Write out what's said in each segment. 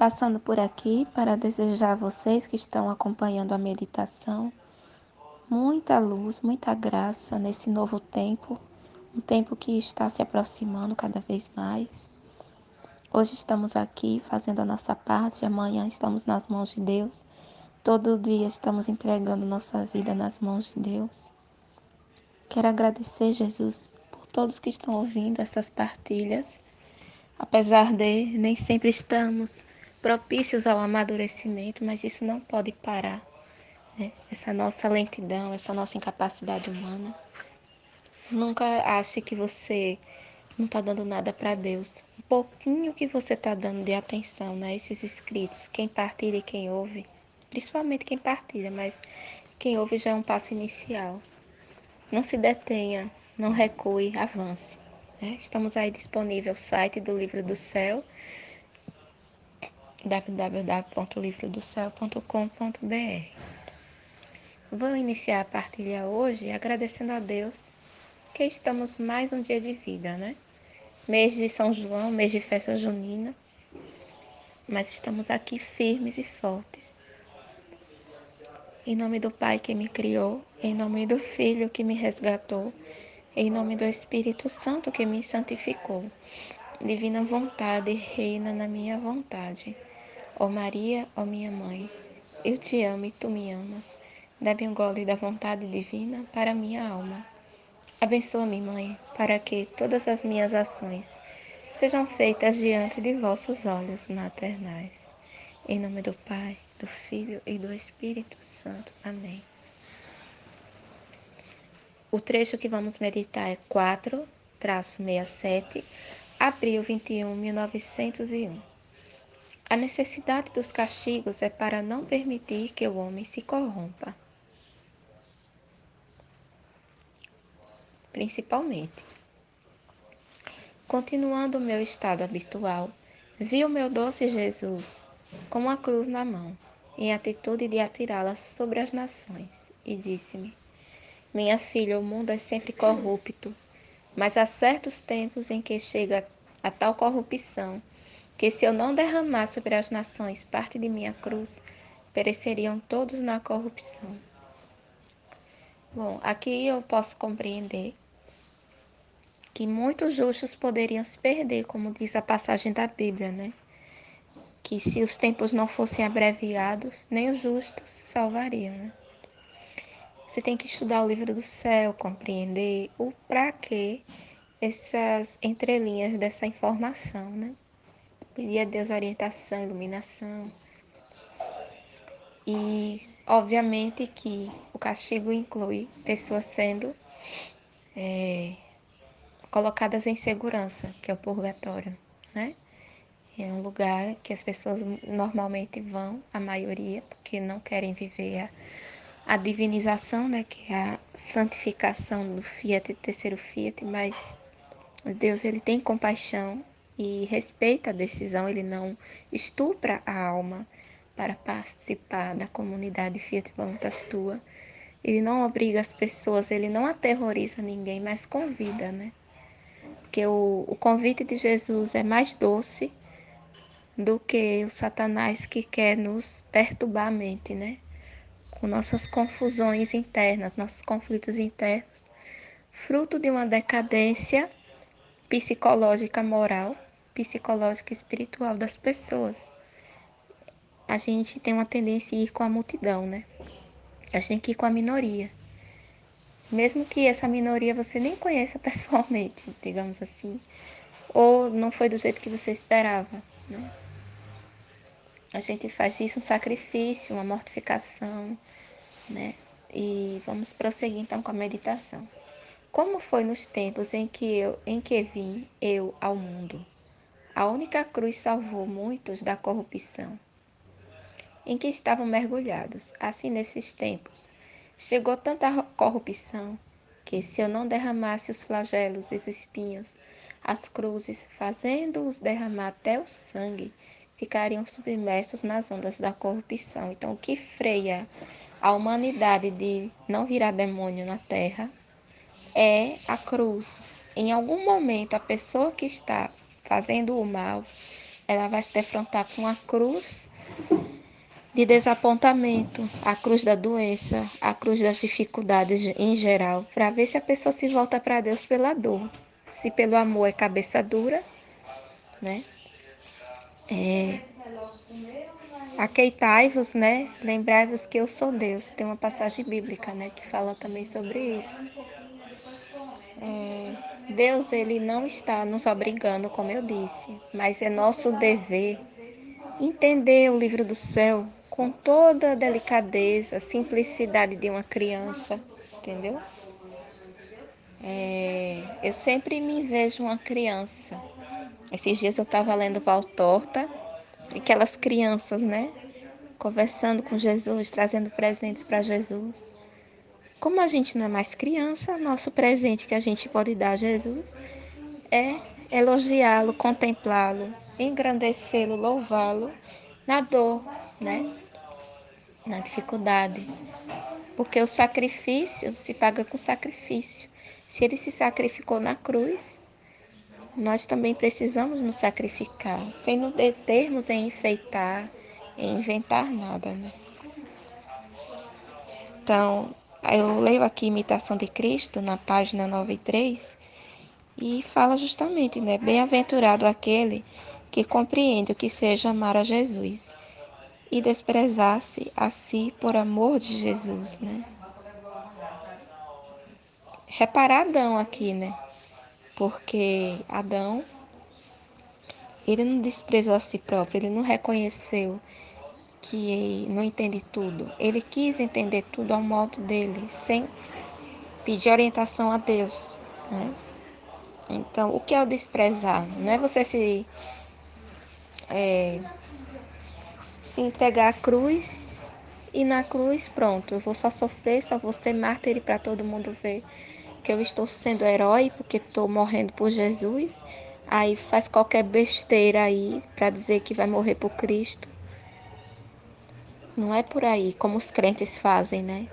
Passando por aqui para desejar a vocês que estão acompanhando a meditação muita luz, muita graça nesse novo tempo, um tempo que está se aproximando cada vez mais. Hoje estamos aqui fazendo a nossa parte, amanhã estamos nas mãos de Deus. Todo dia estamos entregando nossa vida nas mãos de Deus. Quero agradecer, Jesus, por todos que estão ouvindo essas partilhas. Apesar de nem sempre estamos propícios ao amadurecimento, mas isso não pode parar, né? Essa nossa lentidão, essa nossa incapacidade humana. Nunca ache que você não está dando nada para Deus. Um pouquinho que você está dando de atenção, né? Esses escritos, quem partilha e quem ouve, principalmente quem partilha, mas quem ouve já é um passo inicial. Não se detenha, não recue, avance. Né? Estamos aí disponível o site do Livro do Céu, www.livrodocéu.com.br. Vou iniciar a partilha hoje agradecendo a Deus que estamos mais um dia de vida, né? Mês de São João, mês de festa junina, mas estamos aqui firmes e fortes. Em nome do Pai que me criou, em nome do Filho que me resgatou, em nome do Espírito Santo que me santificou. Divina vontade reina na minha vontade. Ó Maria, ó minha mãe, eu te amo e tu me amas. Dá-me um gole da vontade divina para minha alma. Abençoa-me, Mãe, para que todas as minhas ações sejam feitas diante de vossos olhos maternais. Em nome do Pai, do Filho e do Espírito Santo. Amém. O trecho que vamos meditar é 4-67, abril 21, 1901. A necessidade dos castigos é para não permitir que o homem se corrompa. Principalmente. Continuando o meu estado habitual, vi o meu doce Jesus com uma cruz na mão, em atitude de atirá-la sobre as nações, e disse-me: Minha filha, o mundo é sempre corrupto, mas há certos tempos em que chega a tal corrupção, que se eu não derramar sobre as nações parte de minha cruz, pereceriam todos na corrupção. Bom, aqui eu posso compreender que muitos justos poderiam se perder, como diz a passagem da Bíblia, né? Que se os tempos não fossem abreviados, nem os justos se salvariam, né? Você tem que estudar o livro do céu, compreender o para quê essas entrelinhas dessa informação, né? Pedir a Deus orientação, iluminação. E, obviamente, que o castigo inclui pessoas sendo colocadas em segurança, que é o purgatório, né? É um lugar que as pessoas normalmente vão, a maioria, porque não querem viver a divinização, né? Que é a santificação do fiat, terceiro fiat, mas Deus ele tem compaixão e respeita a decisão, ele não estupra a alma para participar da comunidade Fiat Voluntas Tua. Ele não obriga as pessoas, ele não aterroriza ninguém, mas convida, né? Porque o convite de Jesus é mais doce do que o Satanás que quer nos perturbar a mente, né? Com nossas confusões internas, nossos conflitos internos, fruto de uma decadência psicológica, moral, psicológica e espiritual das pessoas. A gente tem uma tendência a ir com a multidão, né? A gente tem que ir com a minoria. Mesmo que essa minoria você nem conheça pessoalmente, digamos assim, ou não foi do jeito que você esperava, né? A gente faz disso um sacrifício, uma mortificação, né? E vamos prosseguir então com a meditação. Como foi nos tempos em que vim eu ao mundo? A única cruz salvou muitos da corrupção em que estavam mergulhados. Assim, nesses tempos, chegou tanta corrupção que, se eu não derramasse os flagelos, os espinhos, as cruzes, fazendo-os derramar até o sangue, ficariam submersos nas ondas da corrupção. Então, o que freia a humanidade de não virar demônio na terra é a cruz. Em algum momento, a pessoa que está fazendo o mal, ela vai se defrontar com a cruz de desapontamento, a cruz da doença, a cruz das dificuldades em geral, para ver se a pessoa se volta para Deus pela dor. Se pelo amor é cabeça dura, né? Aqueitai-vos, né? Lembrai-vos que eu sou Deus. Tem uma passagem bíblica, né, que fala também sobre isso. Deus, ele não está nos obrigando, como eu disse, mas é nosso dever entender o livro do céu com toda a delicadeza, a simplicidade de uma criança, entendeu? Eu sempre me vejo uma criança. Esses dias eu estava lendo Valtorta, aquelas crianças, né? Conversando com Jesus, trazendo presentes para Jesus. Como a gente não é mais criança, nosso presente que a gente pode dar a Jesus é elogiá-lo, contemplá-lo, engrandecê-lo, louvá-lo na dor, né? Na dificuldade. Porque o sacrifício se paga com sacrifício. Se ele se sacrificou na cruz, nós também precisamos nos sacrificar, sem nos determos em enfeitar, em inventar nada, né? Então, eu leio aqui Imitação de Cristo, na página 93, e fala justamente, né? Bem-aventurado aquele que compreende o que seja amar a Jesus e desprezar-se a si por amor de Jesus, né? Reparar Adão aqui, né? Porque Adão, ele não desprezou a si próprio, ele não reconheceu que não entende tudo. Ele quis entender tudo ao modo dele, sem pedir orientação a Deus, né? Então, o que é o desprezar? Não é você se entregar à cruz e na cruz, pronto, eu vou só sofrer, só vou ser mártir para todo mundo ver que eu estou sendo herói porque estou morrendo por Jesus. Aí faz qualquer besteira aí para dizer que vai morrer por Cristo. Não é por aí como os crentes fazem, né?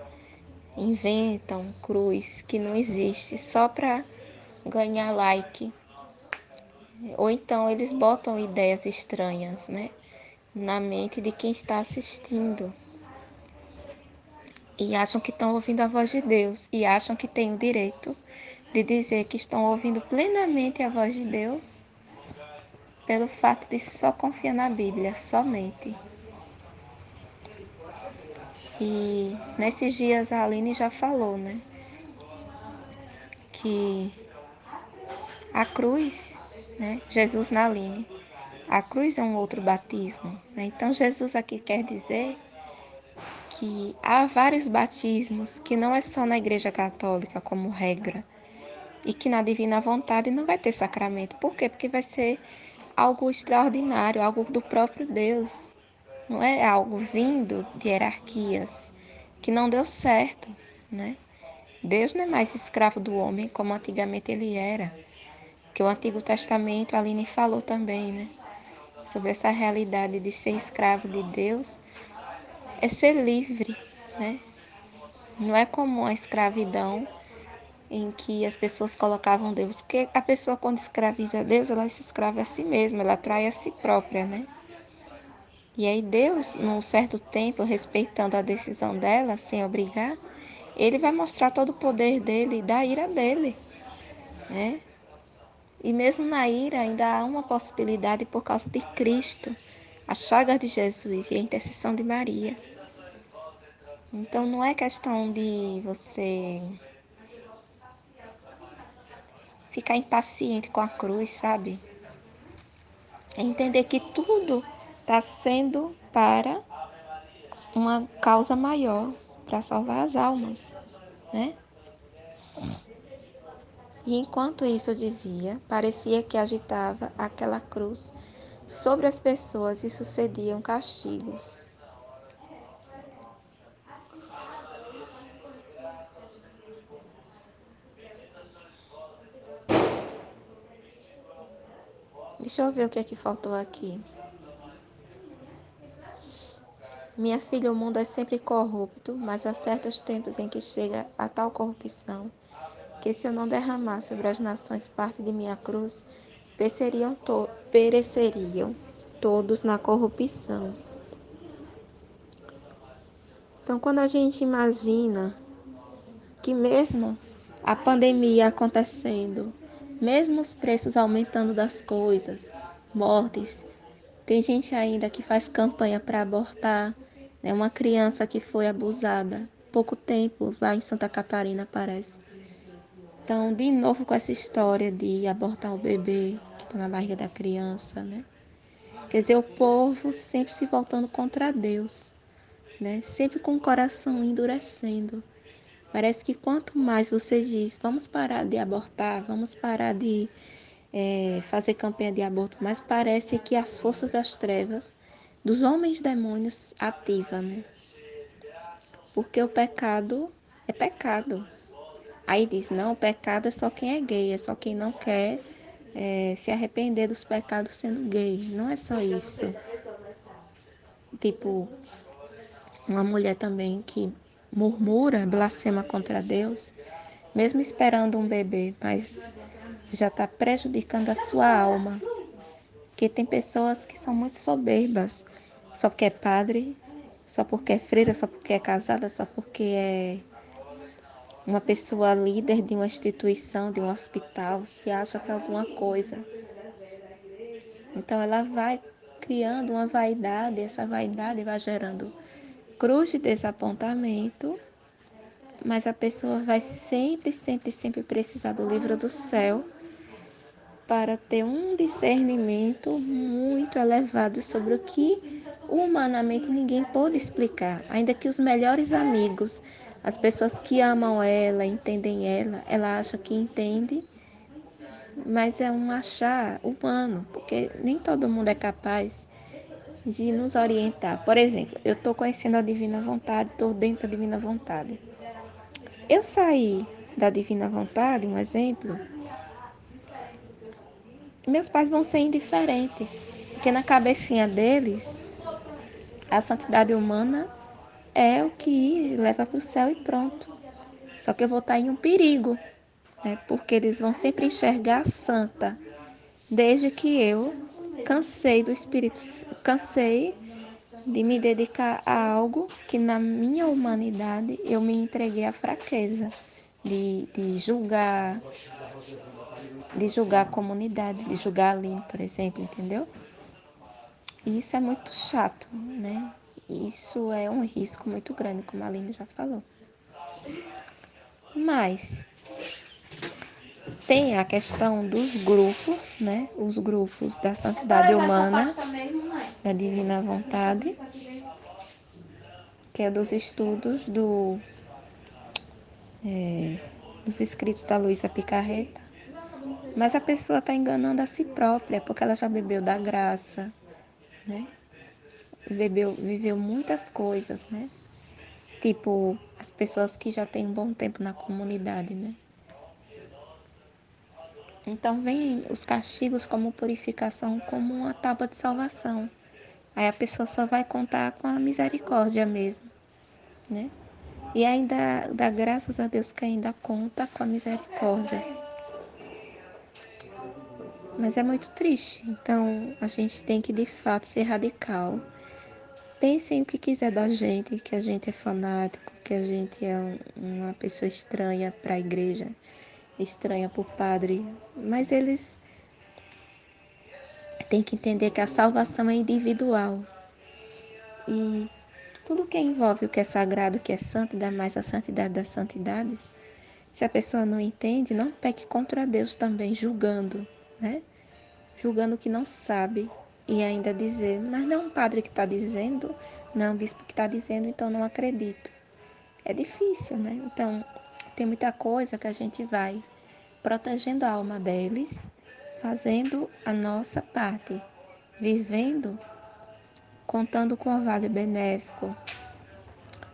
Inventam cruz que não existe só para ganhar like. Ou então eles botam ideias estranhas, né, na mente de quem está assistindo e acham que estão ouvindo a voz de Deus e acham que têm o direito de dizer que estão ouvindo plenamente a voz de Deus pelo fato de só confiar na Bíblia, somente. E nesses dias a Aline já falou, né, que a cruz, né, Jesus na Aline, a cruz é um outro batismo, né? Então Jesus aqui quer dizer que há vários batismos que não é só na Igreja Católica como regra e que na Divina Vontade não vai ter sacramento. Por quê? Porque vai ser algo extraordinário, algo do próprio Deus. Não é algo vindo de hierarquias que não deu certo, né? Deus não é mais escravo do homem como antigamente ele era. Que o Antigo Testamento, a Aline falou também, né? Sobre essa realidade de ser escravo de Deus é ser livre, né? Não é como a escravidão em que as pessoas colocavam Deus, porque a pessoa quando escraviza Deus, ela se escrava a si mesma, ela trai a si própria, né? E aí Deus, num certo tempo, respeitando a decisão dela, sem obrigar, ele vai mostrar todo o poder dele e da ira dele, né? E mesmo na ira ainda há uma possibilidade por causa de Cristo, a chaga de Jesus e a intercessão de Maria. Então não é questão de você ficar impaciente com a cruz, sabe? É entender que tudo está sendo para uma causa maior, para salvar as almas, né? E enquanto isso dizia, parecia que agitava aquela cruz sobre as pessoas e sucediam castigos. Deixa eu ver o que é que faltou aqui. Minha filha, o mundo é sempre corrupto, mas há certos tempos em que chega a tal corrupção, que se eu não derramar sobre as nações parte de minha cruz, pereceriam. todos na corrupção. Então, quando a gente imagina que mesmo a pandemia acontecendo, mesmo os preços aumentando das coisas, mortes, tem gente ainda que faz campanha para abortar, né? Uma criança que foi abusada pouco tempo lá em Santa Catarina, parece. Então, de novo com essa história de abortar o bebê que está na barriga da criança, né? Quer dizer, o povo sempre se voltando contra Deus, né? Sempre com o coração endurecendo. Parece que quanto mais você diz, vamos parar de abortar, vamos parar de fazer campanha de aborto, mas parece que as forças das trevas, dos homens demônios, ativa, né? Porque o pecado é pecado. Aí diz, não, o pecado é só quem é gay, é só quem não quer se arrepender dos pecados sendo gay. Não é só isso. Tipo, uma mulher também que murmura, blasfema contra Deus, mesmo esperando um bebê, mas já está prejudicando a sua alma. Porque tem pessoas que são muito soberbas, só porque é padre, só porque é freira, só porque é casada, só porque é uma pessoa líder de uma instituição, de um hospital, se acha que é alguma coisa. Então ela vai criando uma vaidade, essa vaidade vai gerando cruz de desapontamento, mas a pessoa vai sempre, sempre, sempre precisar do livro do céu para ter um discernimento muito elevado sobre o que humanamente ninguém pode explicar. Ainda que os melhores amigos, as pessoas que amam ela, entendem ela, ela acha que entende, mas é um achar humano, porque nem todo mundo é capaz de nos orientar. Por exemplo, eu estou conhecendo a Divina Vontade, estou dentro da Divina Vontade. Eu saí da Divina Vontade, um exemplo, meus pais vão ser indiferentes, porque na cabecinha deles, a santidade humana é o que leva para o céu e pronto. Só que eu vou estar em um perigo, né? Porque eles vão sempre enxergar a santa, desde que eu cansei do Espírito, cansei de me dedicar a algo que na minha humanidade eu me entreguei à fraqueza, de julgar a comunidade, de julgar a Aline, por exemplo, entendeu? E isso é muito chato, né? Isso é um risco muito grande, como a Aline já falou. Mas tem a questão dos grupos, né? Os grupos da santidade humana, da divina vontade, que é dos estudos dos escritos da Luísa Picarreta. Mas a pessoa está enganando a si própria, porque ela já bebeu da graça, né? Viveu muitas coisas, né? Tipo, as pessoas que já têm um bom tempo na comunidade, né? Então, vem os castigos como purificação, como uma tábua de salvação. Aí a pessoa só vai contar com a misericórdia mesmo, né? E ainda dá graças a Deus que ainda conta com a misericórdia. Mas é muito triste. Então, a gente tem que, de fato, ser radical. Pensem o que quiser da gente, que a gente é fanático, que a gente é uma pessoa estranha para a igreja, estranha para o padre. Mas eles têm que entender que a salvação é individual. E tudo que envolve o que é sagrado, o que é santo, dá mais a santidade das santidades. Se a pessoa não entende, não peque contra Deus também, julgando, né? Julgando o que não sabe e ainda dizer, mas não é um padre que está dizendo, não é um bispo que está dizendo, então não acredito. É difícil, né? Então, tem muita coisa que a gente vai protegendo a alma deles, fazendo a nossa parte, vivendo, contando com o orvalho benéfico,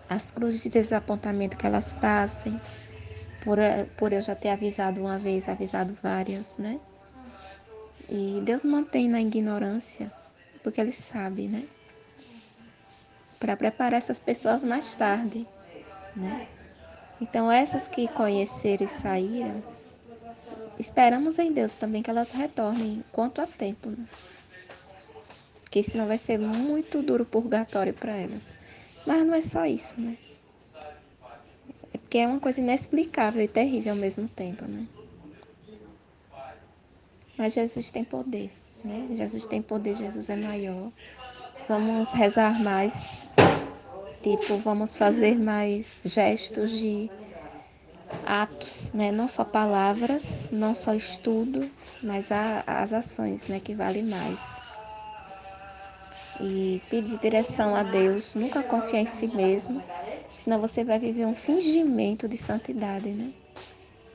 as cruzes de desapontamento que elas passem, por eu já ter avisado uma vez, avisado várias, né? E Deus mantém na ignorância, porque Ele sabe, né? Para preparar essas pessoas mais tarde, né? Então, essas que conheceram e saíram, esperamos em Deus também que elas retornem quanto a tempo, né? porque senão vai ser muito duro o purgatório para elas. Mas não é só isso, né? É porque é uma coisa inexplicável e terrível ao mesmo tempo, né? Mas Jesus tem poder, né? Jesus tem poder, Jesus é maior. Vamos rezar mais, tipo, vamos fazer mais gestos de atos, né? Não só palavras, não só estudo, mas as ações, né? Que vale mais. E pedir direção a Deus, nunca confiar em si mesmo, senão você vai viver um fingimento de santidade, né?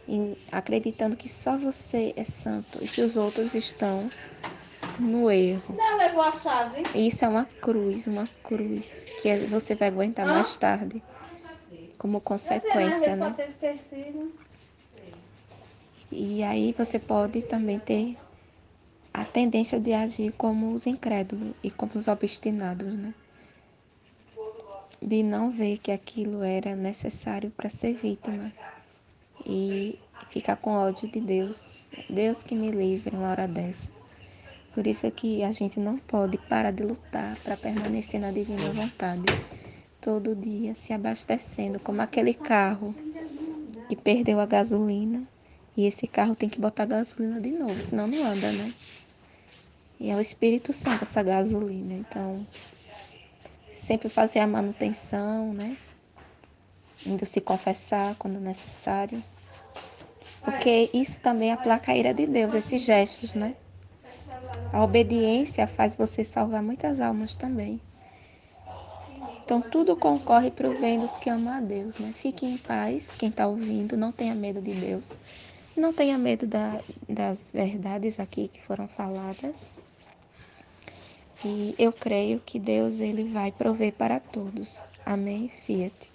E acreditando que só você é santo e que os outros estão no erro. Não levou a chave? Isso é uma cruz que você vai aguentar mais tarde, como consequência, né? Pode ter esquecido. E aí você pode também ter a tendência de agir como os incrédulos e como os obstinados, né? De não ver que aquilo era necessário para ser vítima e ficar com ódio de Deus. Deus que me livre uma hora dessa. Por isso é que a gente não pode parar de lutar para permanecer na divina vontade. Todo dia se abastecendo, como aquele carro que perdeu a gasolina e esse carro tem que botar gasolina de novo, senão não anda, né? E é o Espírito Santo essa gasolina, então sempre fazer a manutenção, né? Indo se confessar quando necessário, porque isso também aplaca a ira de Deus, esses gestos, né? A obediência faz você salvar muitas almas também. Então tudo concorre para o bem dos que amam a Deus, né? Fique em paz, quem está ouvindo, não tenha medo de Deus. Não tenha medo das verdades aqui que foram faladas. E eu creio que Deus ele vai prover para todos. Amém, Fiat.